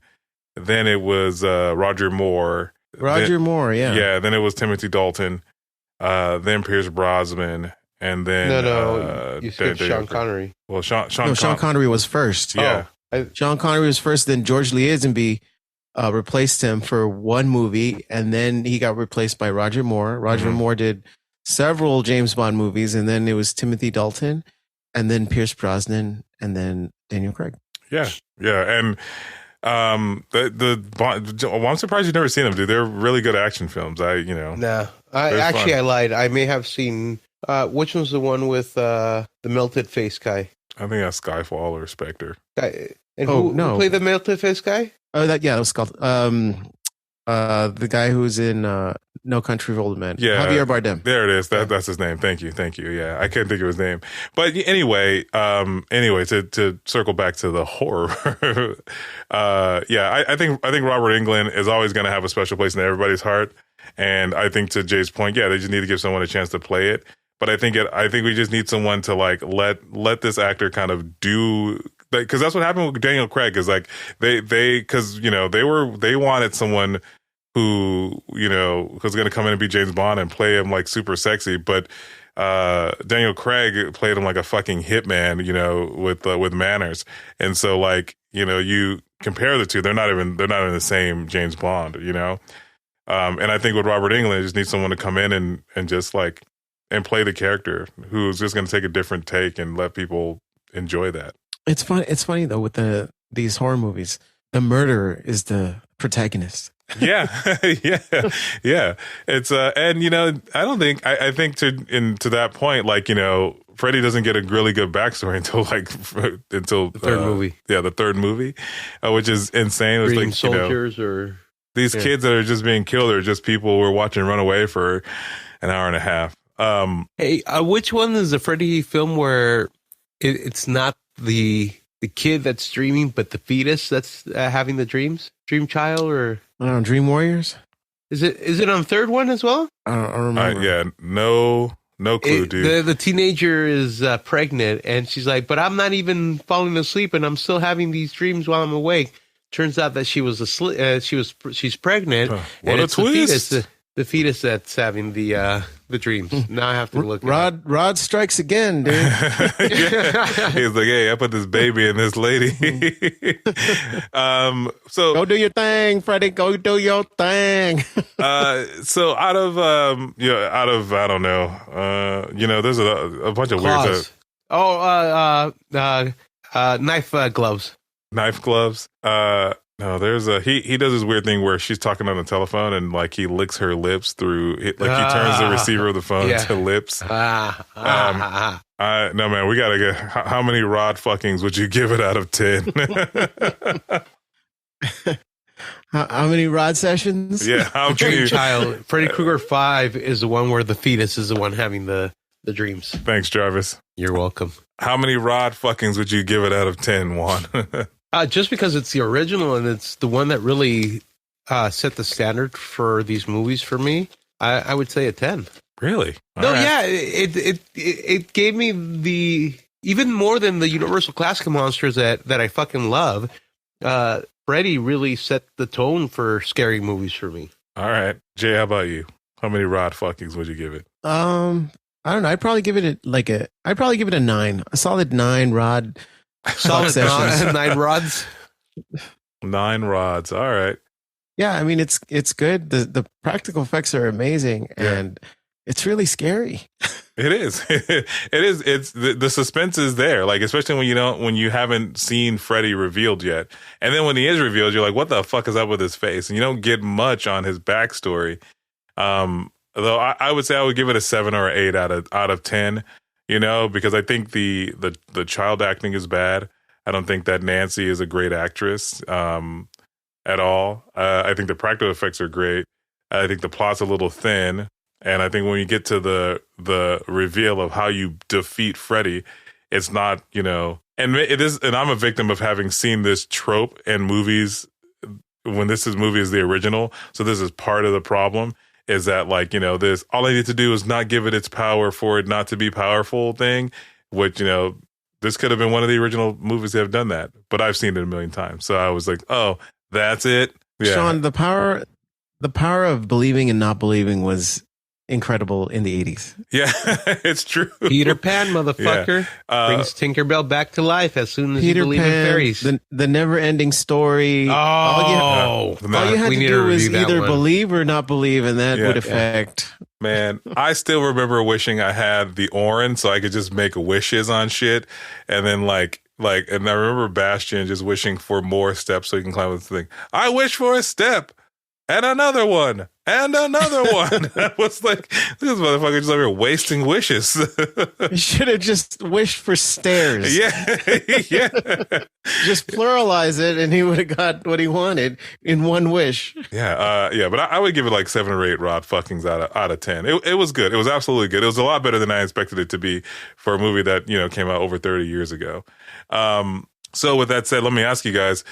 Then it was Roger Moore. Moore, yeah. Yeah. Then it was Timothy Dalton. Then Pierce Brosnan. And then you skipped Sean Connery. Well, Sean Connery was first. Yeah, Sean Connery was first. Then George Lazenby replaced him for one movie, and then he got replaced by Roger Moore. Roger Moore did several James Bond movies, and then it was Timothy Dalton, and then Pierce Brosnan, and then Daniel Craig. Yeah, and I'm surprised you've never seen them, dude. They're really good action films. No, I lied. I may have seen. Which one's the one with the melted face guy? I think that's Skyfall or Spectre. Who played the melted face guy? Oh, that was called the guy who's in No Country for Old Men. Yeah, Javier Bardem. There it is. That's his name. Thank you. Yeah, I couldn't think of his name. But anyway, to circle back to the horror. I think Robert Englund is always going to have a special place in everybody's heart. And I think to Jay's point, they just need to give someone a chance to play it. But I think we just need someone to like let this actor kind of do, because that's what happened with Daniel Craig. Is like they wanted someone who was going to come in and be James Bond and play him like super sexy, but Daniel Craig played him like a fucking hitman, with manners. And so like you compare the two, they're not in the same James Bond, And I think with Robert Englund, you just need someone to come in and just like and play the character who's just going to take a different take and let people enjoy that. It's fun. It's funny though with these horror movies, the murderer is the protagonist. Yeah. It's and I think to that point, like Freddy doesn't get a really good backstory until the third movie. Yeah, the third movie, which is insane. It's like soldiers or these kids that are just being killed are just people we're watching run away for an hour and a half. Hey, which one is the Freddy film where it's not the the kid that's dreaming, but the fetus that's having the dreams, dream child, or I don't know, Dream Warriors. Is it on the third one as well? I don't remember. Yeah, no clue, dude. The teenager is pregnant, and she's like, "But I'm not even falling asleep, and I'm still having these dreams while I'm awake." Turns out that she was asleep. She's pregnant. What and a it's twist! The fetus that's having the dreams. Now I have to look. Rod strikes again, dude. He's like, "Hey, I put this baby in this lady." So go do your thing, Freddie. Go do your thing. So out of I don't know. There's a bunch of Claws. weird stuff. Knife gloves. Knife gloves. No, there's he does this weird thing where she's talking on the telephone and like he licks her lips through it, like he turns the receiver of the phone to lips. No man, we gotta get how many rod fuckings would you give it out of 10? How many rod sessions? Yeah, how many? Dream child. Freddy Krueger 5 is the one where the fetus is the one having the dreams. Thanks, Jarvis. You're welcome. How many rod fuckings would you give it out of 10, Juan? Just because it's the original and it's the one that really set the standard for these movies for me, I would say a 10. Really? All right. Yeah, it gave me the even more than the Universal Classic monsters that I fucking love. Freddy really set the tone for scary movies for me. All right, Jay, how about you? How many rod fuckings would you give it? I don't know. I'd probably give it a 9, a solid 9 rod. Solid 9 rods. 9 rods. All right. Yeah, I mean it's good. The practical effects are amazing, and it's really scary. It is. It is. It's the suspense is there. Like especially when you haven't seen Freddy revealed yet, and then when he is revealed, you're like, what the fuck is up with his face? And you don't get much on his backstory. Though I would say I would give it a 7 or 8 out of 10. Because I think the child acting is bad. I don't think that Nancy is a great actress at all. I think the practical effects are great. I think the plot's a little thin. And I think when you get to the reveal of how you defeat Freddy, it's not, and it is, and I'm a victim of having seen this trope in movies when this movie is the original. So this is part of the problem. Is that this all I need to do is not give it its power for it not to be powerful thing, which, this could have been one of the original movies that have done that, but I've seen it a million times. So I was like, oh, that's it. Yeah. Sean, the power of believing and not believing was incredible in the 80s. Yeah, it's true. Peter Pan, motherfucker, brings Tinkerbell back to life as soon as Peter you believe Pan, in fairies. The never-ending story. All you had to do was either believe or not believe, and that would affect. Man, I still remember wishing I had the Orin so I could just make wishes on shit, and then and I remember Bastion just wishing for more steps so he can climb this thing. I wish for a step. And another one. And another one. I was like, this motherfucker just over here wasting wishes. You should have just wished for stairs. Yeah. Yeah. Just pluralize it and he would have got what he wanted in one wish. Yeah. But I would give it like 7 or 8 rod fuckings out of 10. It was good. It was absolutely good. It was a lot better than I expected it to be for a movie that, came out over 30 years ago. So with that said, let me ask you guys,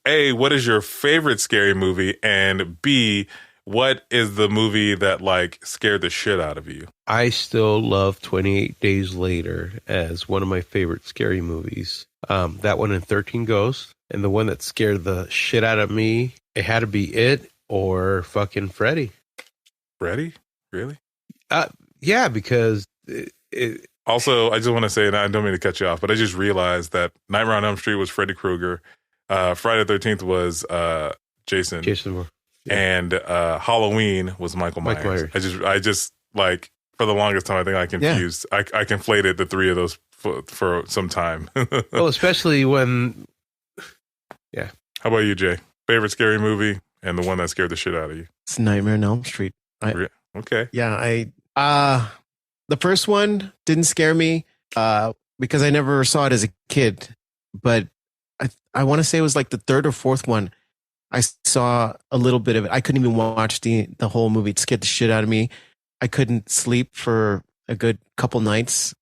A, what is your favorite scary movie? And B, what is the movie that scared the shit out of you? I still love 28 Days Later as one of my favorite scary movies. That one and 13 Ghosts. And the one that scared the shit out of me, it had to be it or fucking Freddy. Freddy? Really? Yeah, because Also, I just want to say, and I don't mean to cut you off, but I just realized that Nightmare on Elm Street was Freddy Krueger. Friday the 13th was Jason. Yeah. And Halloween was Michael Myers. I just for the longest time, I think I confused. Yeah. I conflated the 3 of those for some time. Well, especially when, yeah. How about you, Jay? Favorite scary movie and the one that scared the shit out of you? It's Nightmare on Elm Street. Okay. Yeah, the first one didn't scare me because I never saw it as a kid, but I want to say it was like the 3rd or 4th one. I saw a little bit of it. I couldn't even watch the whole movie. It scared the shit out of me. I couldn't sleep for a good couple nights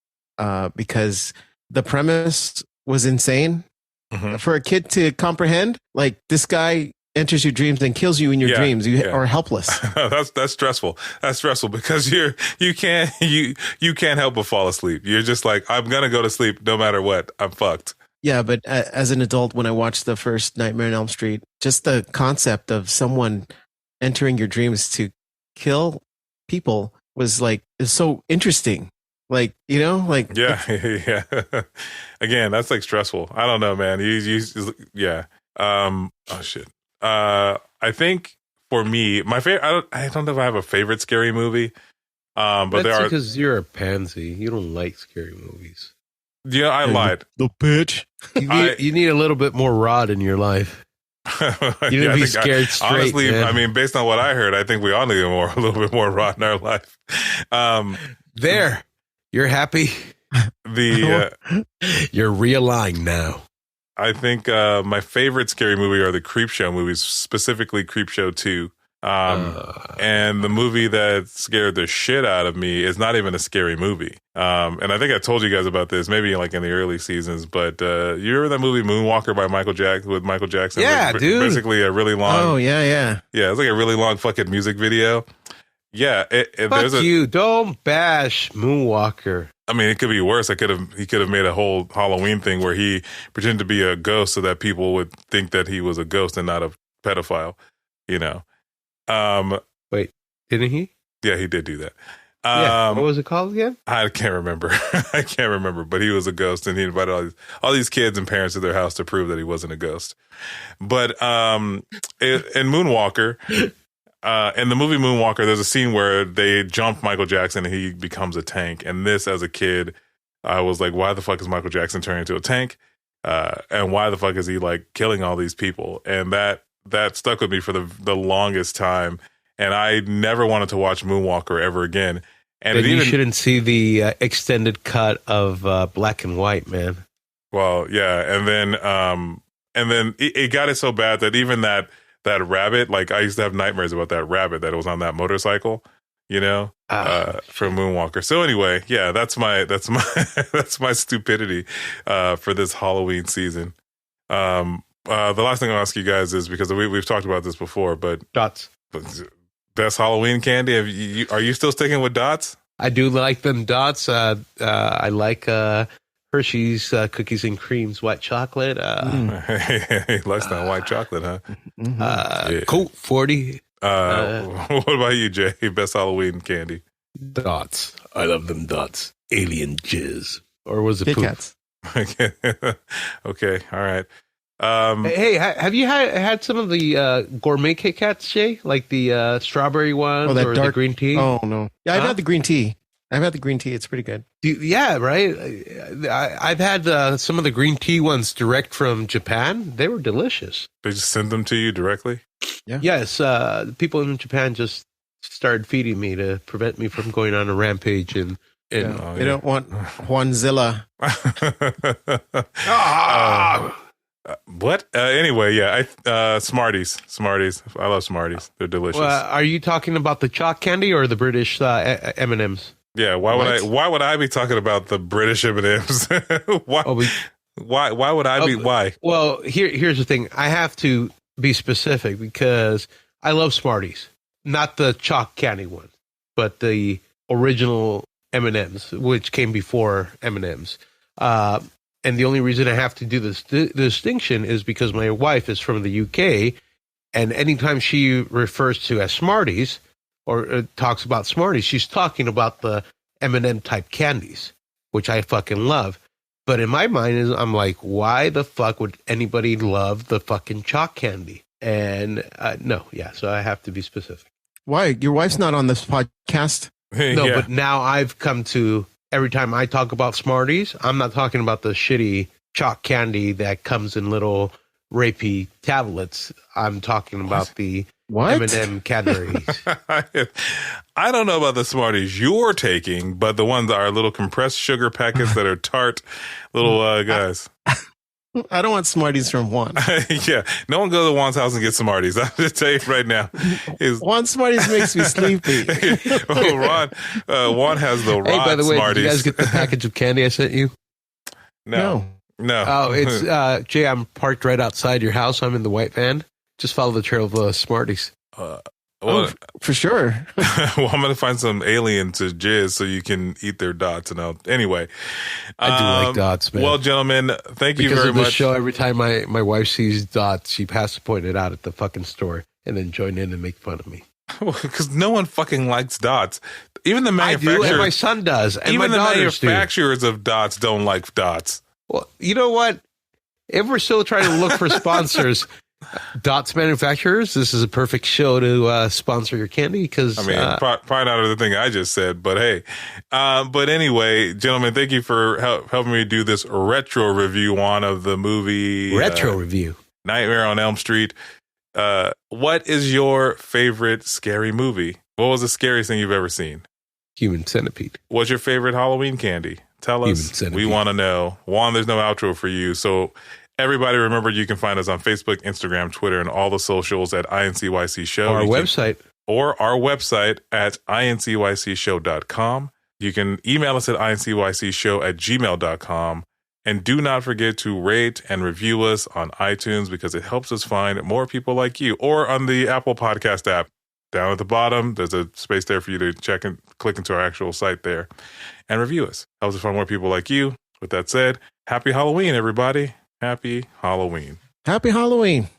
because the premise was insane. Mhm. For a kid to comprehend, like this guy enters your dreams and kills you in your dreams. You are helpless. That's stressful. That's stressful because you can't help but fall asleep. You're just like, I'm gonna go to sleep no matter what. I'm fucked. Yeah, but as an adult, when I watched the first Nightmare on Elm Street, just the concept of someone entering your dreams to kill people was like, it's so interesting. Like, you know, like yeah. Again, that's like stressful. I don't know, man. Yeah. Oh shit. I think for me, my favorite. I don't know if I have a favorite scary movie. But that's there are because you're a pansy. You don't like scary movies. Yeah, I lied. The bitch. You need a little bit more rod in your life. You need to be scared straight. Honestly, man. I mean, based on what I heard, I think we all need a little bit more rod in our life. There, you're happy. You're realigned now. I think my favorite scary movie are the Creepshow movies, specifically Creepshow 2. And the movie that scared the shit out of me is not even a scary movie. And I think I told you guys about this, maybe like in the early seasons, but you remember that movie Moonwalker by with Michael Jackson? Yeah, dude. Basically a really long. Oh, yeah. Yeah, it's like a really long fucking music video. Yeah. Fuck you. Don't bash Moonwalker. I mean, it could be worse. He could have made a whole Halloween thing where he pretended to be a ghost so that people would think that he was a ghost and not a pedophile, you know. Wait, didn't he? Yeah, he did do that. What was it called again? I can't remember. But he was a ghost, and he invited all these kids and parents to their house to prove that he wasn't a ghost. But in Moonwalker, in the movie Moonwalker, there's a scene where they jump Michael Jackson and he becomes a tank. And this, as a kid, I was like, why the fuck is Michael Jackson turning into a tank? And why the fuck is he like killing all these people? And that stuck with me for the longest time. And I never wanted to watch Moonwalker ever again. And you shouldn't see the extended cut of black and white, man. Well, yeah. And then it got it so bad that even that rabbit, like I used to have nightmares about that rabbit that was on that motorcycle, you know, from Moonwalker. So anyway, yeah, that's my that's my stupidity for this Halloween season. The last thing I'll ask you guys is, because we've talked about this before, but Dots. Best Halloween candy? Are you still sticking with Dots? I do like them Dots. I like Hershey's cookies and creams, white chocolate. He likes that white chocolate, huh? Yeah. Colt 40. What about you, Jay? Best Halloween candy? Dots. I love them Dots. Alien jizz. Or was it Kit poop? Kats. Okay, all right. Hey, have you had some of the gourmet Kit Kats, Jay? Like the strawberry ones or the green tea? Oh, no. Yeah, I've had the green tea. It's pretty good. Yeah, right. I've had some of the green tea ones direct from Japan. They were delicious. They just send them to you directly? Yeah. Yes. People in Japan just started feeding me to prevent me from going on a rampage. And they don't want Juanzilla. What? Anyway, yeah. Smarties. I love Smarties. They're delicious. Are you talking about the chalk candy or the British M&Ms? Yeah. Why would I be talking about the British M&Ms? Why would I be? Why? Well, here's the thing. I have to be specific because I love Smarties, not the chalk candy one, but the original M&Ms, which came before M&Ms. And the only reason I have to do this distinction is because my wife is from the UK, and anytime she refers to as Smarties or talks about Smarties, she's talking about the M&M type candies, which I fucking love. But in my mind, I'm like, why the fuck would anybody love the fucking chalk candy? And so I have to be specific. Why? Your wife's not on this podcast? No, but now I've come to... Every time I talk about Smarties, I'm not talking about the shitty chalk candy that comes in little rapey tablets. I'm talking about the M&M Cadbury's. I don't know about the Smarties you're taking, but the ones that are little compressed sugar packets that are tart little guys. I don't want Smarties from Juan. Yeah, no one go to Juan's house and get Smarties. I'll just tell you right now. Juan Smarties makes me sleepy. Juan has the raw Smarties. Hey, by the way, did you guys get the package of candy I sent you? No. No. Oh, it's Jay. I'm parked right outside your house. I'm in the white van. Just follow the trail of Smarties. Well, for sure. well, I'm gonna find some alien to jizz so you can eat their dots. And anyway, I do like dots, man. Well, gentlemen, thank you because very of the much. show, every time my wife sees dots, she has to point it out at the fucking store and then join in and make fun of me. Because no one fucking likes dots. Even the I do, manufacturers, and my son does, and even my the daughters do. manufacturers of dots don't like dots. Well, you know what? If we're still trying to look for sponsors, dots manufacturers, this is a perfect show to sponsor your candy. Because I mean, probably not the thing I just said, but hey. But anyway, gentlemen, thank you for helping me do this retro review of the movie review Nightmare on Elm Street. What is your favorite scary movie? What was the scariest thing you've ever seen? Human Centipede. What's your favorite Halloween candy? Tell us. We want to know. Juan, there's no outro for you. So everybody remember you can find us on Facebook, Instagram, Twitter, and all the socials at INCYC Show. Or our website at INCYCShow.com. You can email us at INCYCShow@gmail.com. And do not forget to rate and review us on iTunes because it helps us find more people like you, or on the Apple Podcast app. Down at the bottom, there's a space there for you to check and click into our actual site there and review us. Helps us find more people like you. With that said, happy Halloween, everybody. Happy Halloween. Happy Halloween.